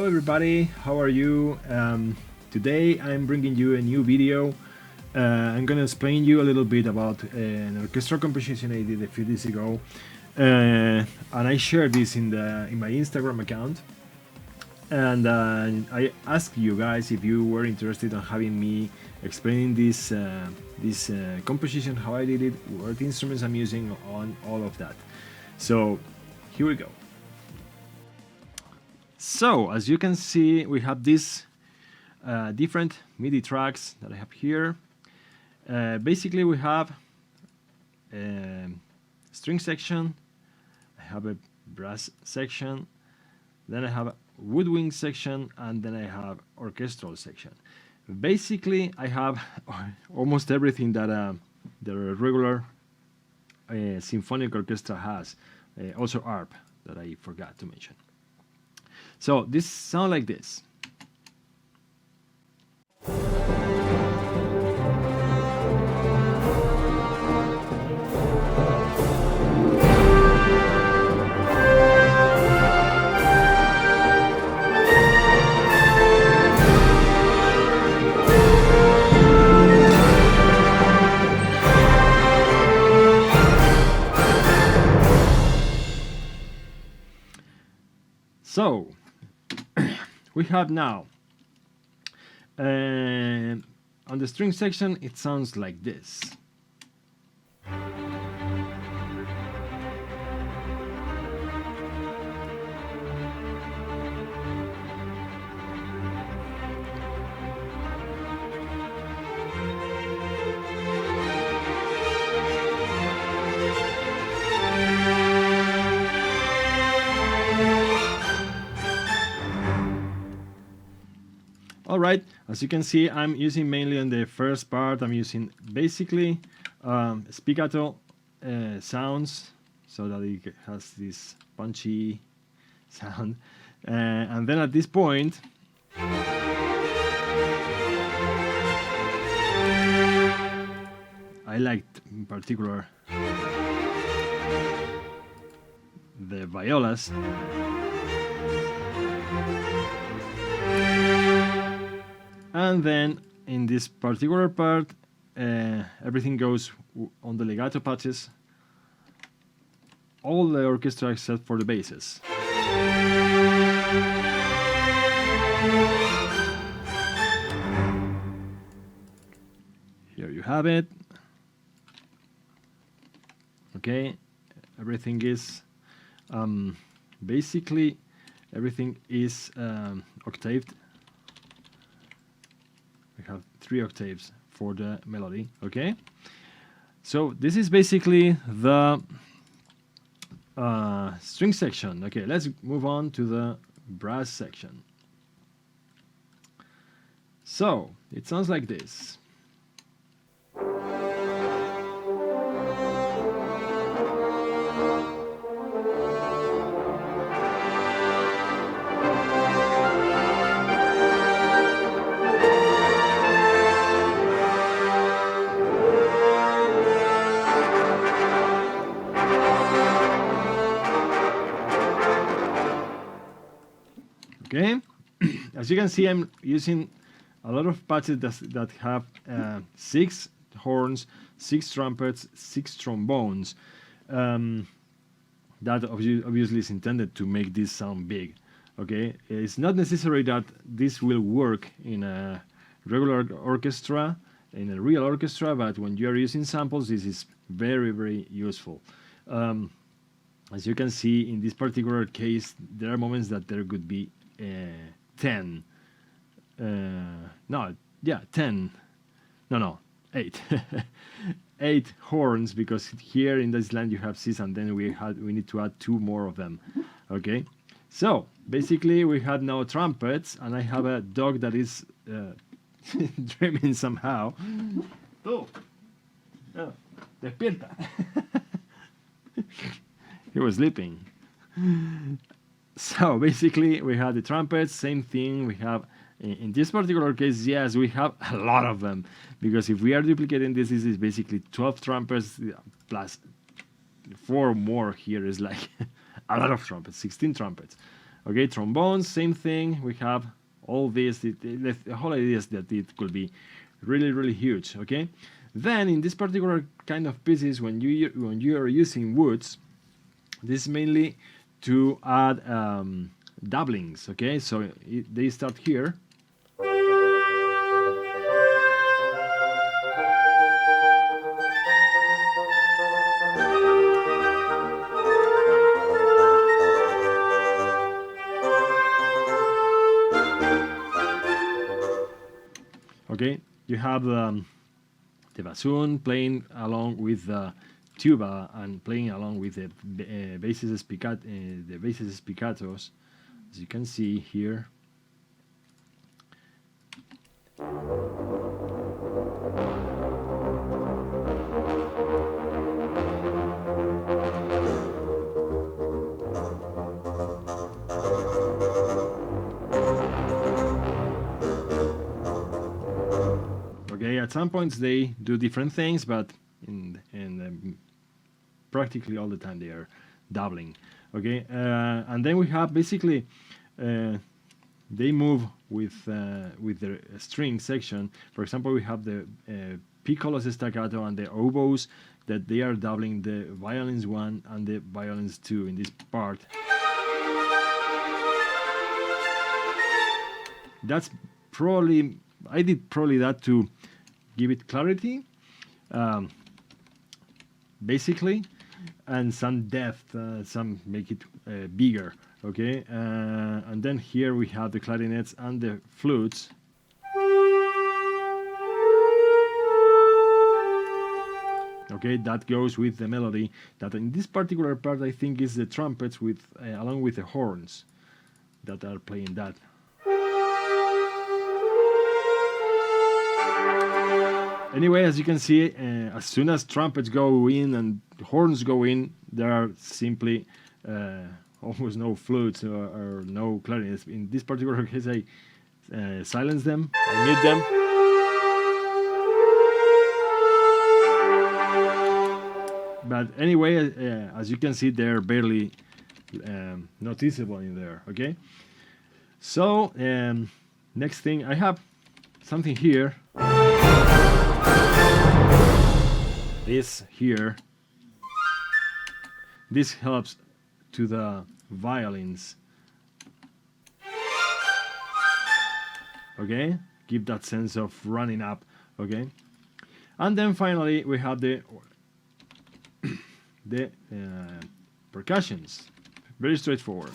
Hello everybody, how are you? Today I'm bringing you a new video. I'm gonna explain you a little bit about an orchestral composition I did a few days ago, and I shared this in my Instagram account. And I asked you guys if you were interested in having me explaining this composition, how I did it, what instruments I'm using, on all of that. So here we go. So as you can see, we have these different MIDI tracks that I have here. Basically, we have a string section, I have a brass section, then I have a woodwind section, and then I have orchestral section. Basically, I have almost everything that the regular symphonic orchestra has. Also ARP, that I forgot to mention. So this sounds like this. So we have now on the string section, it sounds like this. Alright, as you can see, I'm using mainly on the first part, I'm using basically spiccato sounds, so that it has this punchy sound. And then at this point, I liked in particular the violas. And then in this particular part, everything goes on the legato patches, all the orchestra except for the basses. Here you have it. Okay, everything is basically everything is octaved. We have 3 octaves for the melody. Okay, so this is basically the string section. Okay, let's move on to the brass section. So it sounds like this. Okay, as you can see, I'm using a lot of patches that have 6 horns, 6 trumpets, 6 trombones. That obviously is intended to make this sound big. Okay, it's not necessary that this will work in a regular orchestra, in a real orchestra, but when you are using samples, this is very, very useful. As you can see, in this particular case, there are moments that there could be 10. 8. 8 horns, because here in this line you have 6, and then we need to add 2 more of them. Okay, so basically we had now trumpets, and I have a dog that is dreaming somehow. Oh, despierta. He was sleeping. So basically we have the trumpets, same thing. We have, in this particular case, yes, we have a lot of them, because if we are duplicating this is basically 12 trumpets plus 4 more here is like a lot of trumpets, 16 trumpets. Okay, trombones, same thing. We have all this. The whole idea is that it could be really huge. Okay, then in this particular kind of pieces, when you are using woods, this is mainly to add doublings. Okay, so they start here. Okay, you have the bassoon playing along with the tuba and playing along with the basses spiccatos, as you can see here. Okay, at some points they do different things, but in practically all the time they are doubling. Okay, and then we have basically they move with the string section. For example, we have the piccolos staccato and the oboes that they are doubling the violins 1 and the violins 2 in this part. That's probably, I did probably that to give it clarity, basically, and some depth, some make it bigger. Okay, and then here we have the clarinets and the flutes. Okay, that goes with the melody. That in this particular part, I think, is the trumpets with along with the horns that are playing that. Anyway, as you can see, as soon as trumpets go in and horns go in, there are simply almost no flutes or no clarinets. In this particular case, I silence them, I mute them. But anyway, as you can see, they're barely noticeable in there. Okay. So next thing, I have something here. This here. This helps to the violins. Okay, give that sense of running up. Okay, and then finally we have the percussions. Very straightforward.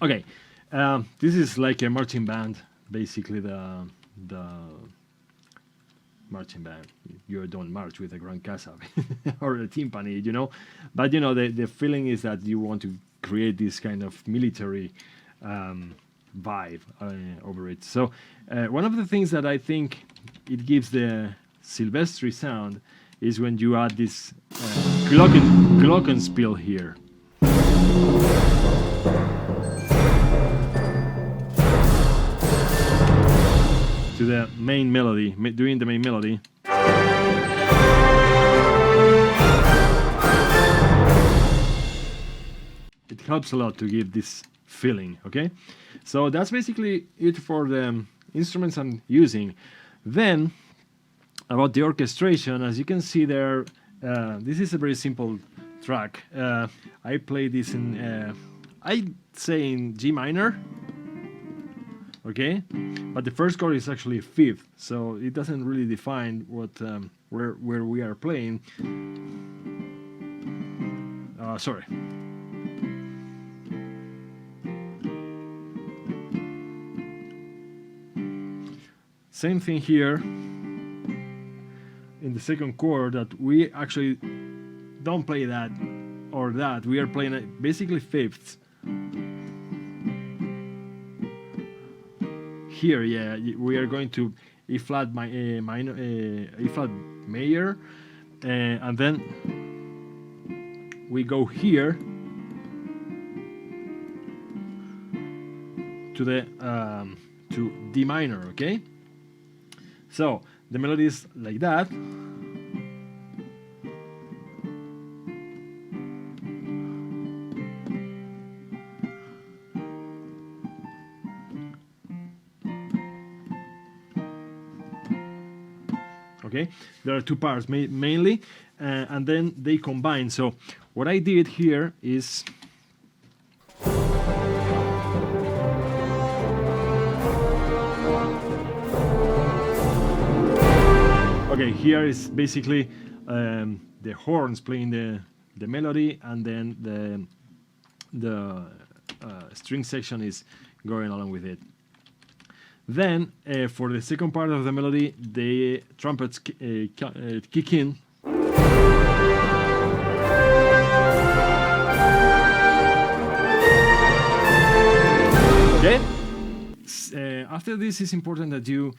Okay, this is like a marching band, basically the marching band. You don't march with a grand casa or a timpani, you know. But you know the feeling is that you want to create this kind of military vibe over it. So one of the things that I think it gives the Silvestri sound is when you add this glockenspiel here. To the main melody, during the main melody. It helps a lot to give this feeling, okay? So that's basically it for the instruments I'm using. Then, about the orchestration, as you can see there, this is a very simple track. I play this in, I'd say in G minor. Okay, but the first chord is actually fifth, so it doesn't really define what where we are playing. Sorry. Same thing here in the second chord, that we actually don't play that or that. We are playing basically fifths. Here, yeah, we are going to E flat minor, E flat major, and then we go here to the to D minor. Okay, so the melody is like that. Okay, there are two parts mainly, and then they combine. So what I did here is okay, here is basically the horns playing the melody, and then the string section is going along with it. Then, for the second part of the melody, the trumpets kick in. Okay. After this, it's important that you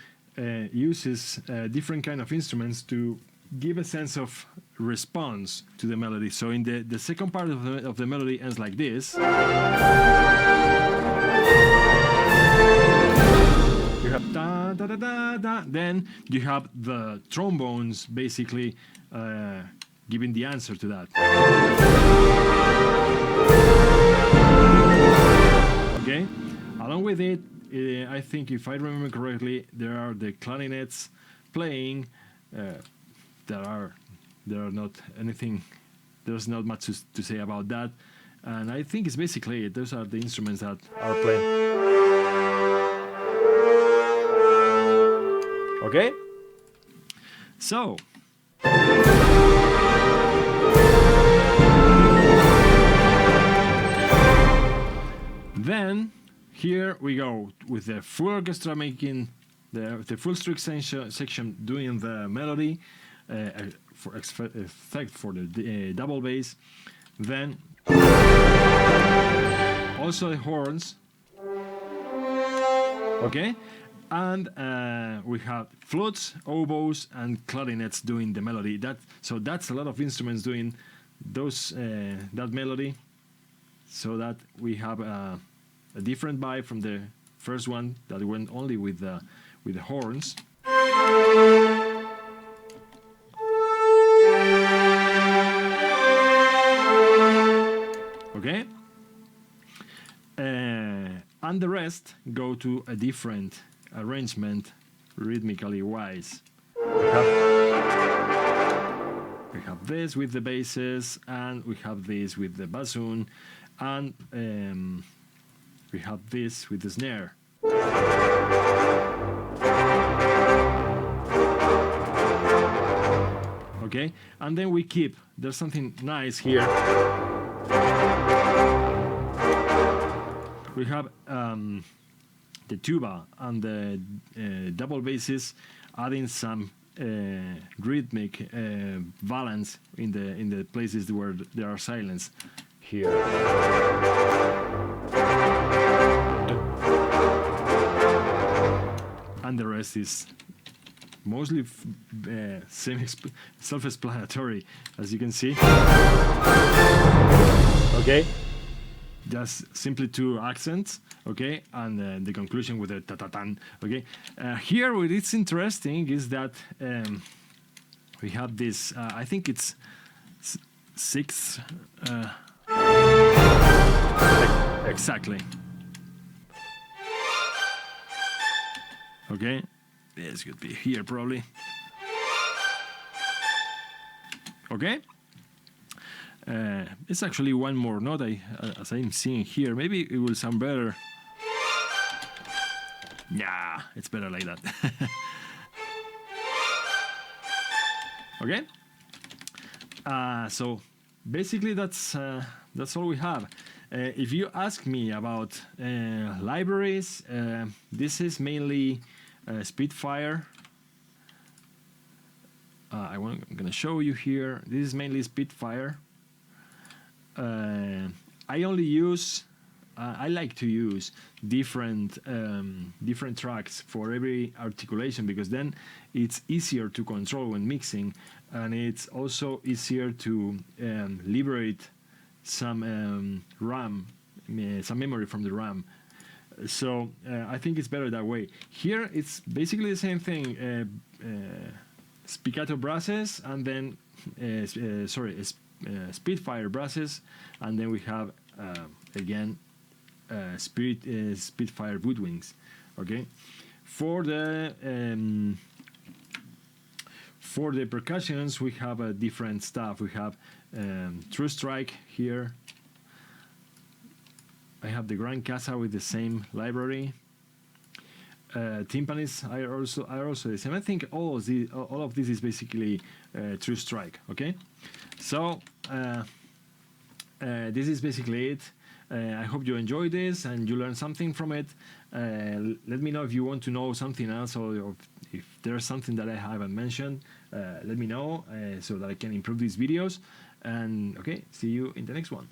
uses different kind of instruments to give a sense of response to the melody. So in the second part of the melody ends like this. You have da da da da da. Then you have the trombones basically giving the answer to that. Okay. Along with it, I think if I remember correctly, there are the clarinets playing. There are not anything. There's not much to say about that, and I think it's basically it. Those are the instruments that are playing. Okay, so then here we go with the full orchestra making the full string section doing the melody for effect for the double bass. Then also the horns. Okay. And we have flutes, oboes, and clarinets doing the melody. So that's a lot of instruments doing those that melody. So that we have a different vibe from the first one that went only with the horns. Okay. And the rest go to a different arrangement rhythmically wise. We have this with the basses, and we have this with the bassoon, and we have this with the snare. Okay, and then we keep, there's something nice here. We have the tuba and the double basses adding some rhythmic balance in the places where there are silence here. And the rest is mostly self-explanatory, as you can see. Okay, just simply two accents. Okay, and the conclusion with the ta-ta-tan. Okay, here what is interesting is that we have this. I think it's six. Exactly. Okay, this could be here probably. Okay. It's actually one more note as I'm seeing here. Maybe it will sound better. Yeah, it's better like that. Okay. So basically that's all we have. If you ask me about libraries, this is mainly Spitfire. I'm going to show you here. This is mainly Spitfire. I only use I like to use different different tracks for every articulation, because then it's easier to control when mixing, and it's also easier to liberate some RAM, some memory from the RAM. So I think it's better that way. Here it's basically the same thing: spiccato brasses, and then Spitfire brasses, and then we have again Spitfire woodwinds. Okay, for the percussions we have different stuff. We have True Strike here. I have the Grand Casa with the same library. Timpanis are also the same. I think all of this is basically True Strike. Okay, so this is basically it. I hope you enjoyed this and you learned something from it. Let me know if you want to know something else, or if there's something that I haven't mentioned. Let me know so that I can improve these videos. And okay, see you in the next one.